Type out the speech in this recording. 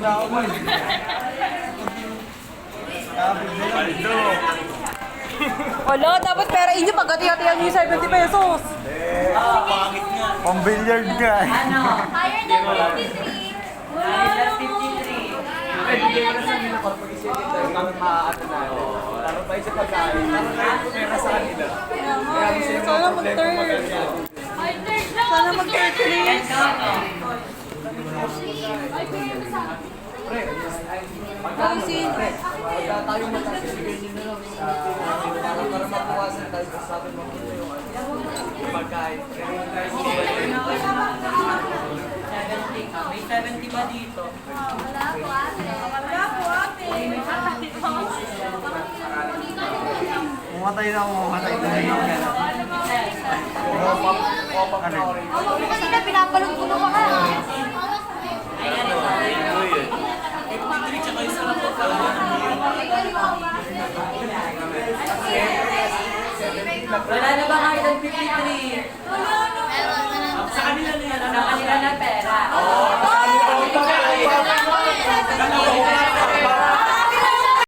na ako mo eh. Paldo. Wala, dapat pera inyo pag-hati-hatihan nyo yung 70 pesos. Pangit nga. Pang-billiard nga eh. Higher than 53. Higher than 53. Hindi ko na sabihin ako pag-isipin tayo kami maaano na. Laro pa isa pagkain. Laro na yung pera sa kanila. Kaya mo sila Sana mga problema mag-third. maganda. Sana mag-third please. Ayusin. Pagka tayo magkasibigay nyo na lang para mapuwasan tayo sa atin mabuti yung pagkain. 70 ka. May 70 ba dito? Wala po ate. Wala po ate. Umatay na ako, umatay na yun. Ako mo kanina pinapalong ko naman ka. Wala na ba higher than 53? Sa kanila na yan. Sa kanila na pera.